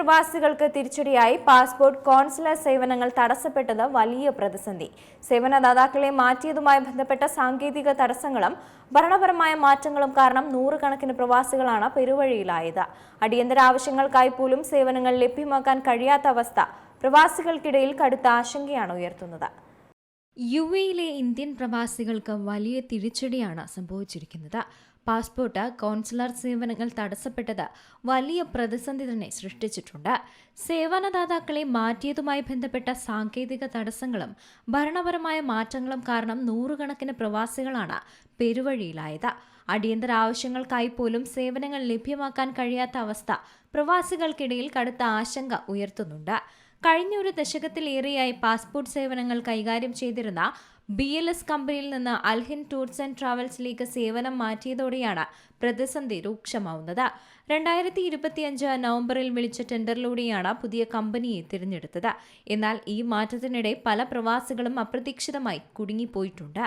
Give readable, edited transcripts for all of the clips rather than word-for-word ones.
പ്രവാസികൾക്ക് തിരിച്ചടിയായി passport consular സേവനങ്ങൾ തടസ്സപ്പെട്ടത് വലിയ പ്രതിസന്ധി. സേവനദാതാക്കളെ മാറ്റിയതുമായി ബന്ധപ്പെട്ട സാങ്കേതിക തടസ്സങ്ങളും ഭരണപരമായ മാറ്റങ്ങളും കാരണം നൂറുകണക്കിന് പ്രവാസികളാണ് പെരുവഴിയിലായത്. അടിയന്തര ആവശ്യങ്ങൾക്കായി പോലും സേവനങ്ങൾ ലഭ്യമാക്കാൻ കഴിയാത്ത അവസ്ഥ പ്രവാസികൾക്കിടയിൽ കടുത്ത ആശങ്കയാണ് ഉയർത്തുന്നത്. യുഎയിലെ ഇന്ത്യൻ പ്രവാസികൾക്ക് വലിയ തിരിച്ചടിയാണ് സംഭവിച്ചിരിക്കുന്നത്. പാസ്പോർട്ട് കോൺസുലർ സേവനങ്ങൾ തടസ്സപ്പെട്ടത് വലിയ പ്രതിസന്ധി തന്നെ സൃഷ്ടിച്ചിട്ടുണ്ട്. സേവനദാതാക്കളെ മാറ്റിയതുമായി ബന്ധപ്പെട്ട സാങ്കേതിക തടസ്സങ്ങളും ഭരണപരമായ മാറ്റങ്ങളും കാരണം നൂറുകണക്കിന് പ്രവാസികളാണ് പെരുവഴിയിലായത്. അടിയന്തര ആവശ്യങ്ങൾക്കായി പോലും സേവനങ്ങൾ ലഭ്യമാക്കാൻ കഴിയാത്ത അവസ്ഥ പ്രവാസികൾക്കിടയിൽ കടുത്ത ആശങ്ക ഉയർത്തുന്നുണ്ട്. കഴിഞ്ഞ ഒരു ദശകത്തിലേറെയായി പാസ്പോർട്ട് സേവനങ്ങൾ കൈകാര്യം ചെയ്തിരുന്ന BLS കമ്പനിയിൽ നിന്ന് അൽഹിൻ ടൂർസ് ആൻഡ് ട്രാവൽസിലേക്ക് സേവനം മാറ്റിയതോടെയാണ് പ്രതിസന്ധി രൂക്ഷമാവുന്നത്. 2025 നവംബറിൽ വിളിച്ച ടെൻഡറിലൂടെയാണ് പുതിയ കമ്പനിയെ തിരഞ്ഞെടുത്തത്. എന്നാൽ ഈ മാറ്റത്തിനിടെ പല പ്രവാസികളും അപ്രതീക്ഷിതമായി കുടുങ്ങിപ്പോയിട്ടുണ്ട്.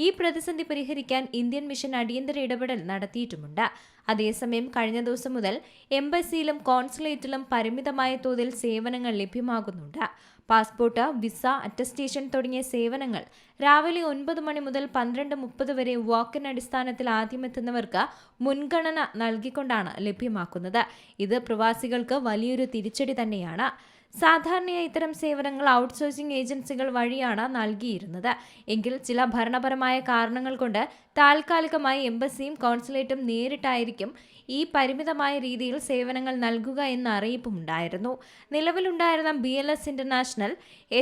ഈ പ്രതിസന്ധി പരിഹരിക്കാൻ ഇന്ത്യൻ മിഷൻ അടിയന്തര ഇടപെടൽ നടത്തിയിട്ടുമുണ്ട്. അതേസമയം കഴിഞ്ഞ ദിവസം മുതൽ എംബസിയിലും കോൺസുലേറ്റിലും പരിമിതമായ തോതിൽ സേവനങ്ങൾ ലഭ്യമാകുന്നുണ്ട്. പാസ്പോർട്ട്, വിസ, അറ്റസ്റ്റേഷൻ തുടങ്ങിയ സേവനങ്ങൾ രാവിലെ 9 മണി മുതൽ 12:30 വരെ വാക്ക്-ഇൻ അടിസ്ഥാനത്തിൽ ആദ്യമെത്തുന്നവർക്ക് മുൻഗണന നൽകിക്കൊണ്ടാണ് ലഭ്യമാക്കുന്നത്. ഇത് പ്രവാസികൾക്ക് വലിയൊരു തിരിച്ചടി തന്നെയാണ്. സാധാരണയായി ഇത്തരം സേവനങ്ങൾ ഔട്ട്സോഴ്സിംഗ് ഏജൻസികൾ വഴിയാണ് നൽകിയിരുന്നത്. എങ്കിൽ ചില ഭരണപരമായ കാരണങ്ങൾ കൊണ്ട് താൽക്കാലികമായി എംബസിയും കോൺസുലേറ്റും നേരിട്ടായിരിക്കും ഈ പരിമിതമായ രീതിയിൽ സേവനങ്ങൾ നൽകുക എന്ന അറിയിപ്പുമുണ്ടായിരുന്നു. നിലവിലുണ്ടായിരുന്ന BLS ഇന്റർനാഷണൽ,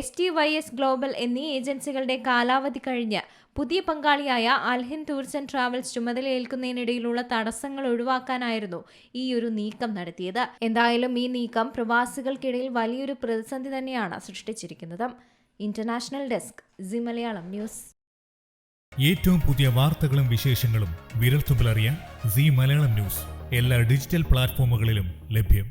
STYS ഗ്ലോബൽ എന്നീ ഏജൻസികളുടെ കാലാവധി കഴിഞ്ഞ് പുതിയ പങ്കാളിയായ അൽഹിൻ ടൂർസ് ആൻഡ് ട്രാവൽസ് ചുമതലയേൽക്കുന്നതിനിടയിലുള്ള തടസ്സങ്ങൾ ഒഴിവാക്കാനായിരുന്നു ഈ ഒരു നീക്കം നടത്തിയത്. എന്തായാലും ഈ നീക്കം പ്രവാസികൾക്കിടയിൽ വലിയൊരു പ്രതിസന്ധി തന്നെയാണ് സൃഷ്ടിച്ചിരിക്കുന്നത്. International desk, C Malayalam news. ഏറ്റവും പുതിയ വാർത്തകളും വിശേഷങ്ങളും വിരൽത്തുമ്പിലറിയാൻ സി മലയാളം ന്യൂസ് എല്ലാ ഡിജിറ്റൽ പ്ലാറ്റ്ഫോമുകളിലും ലഭ്യം.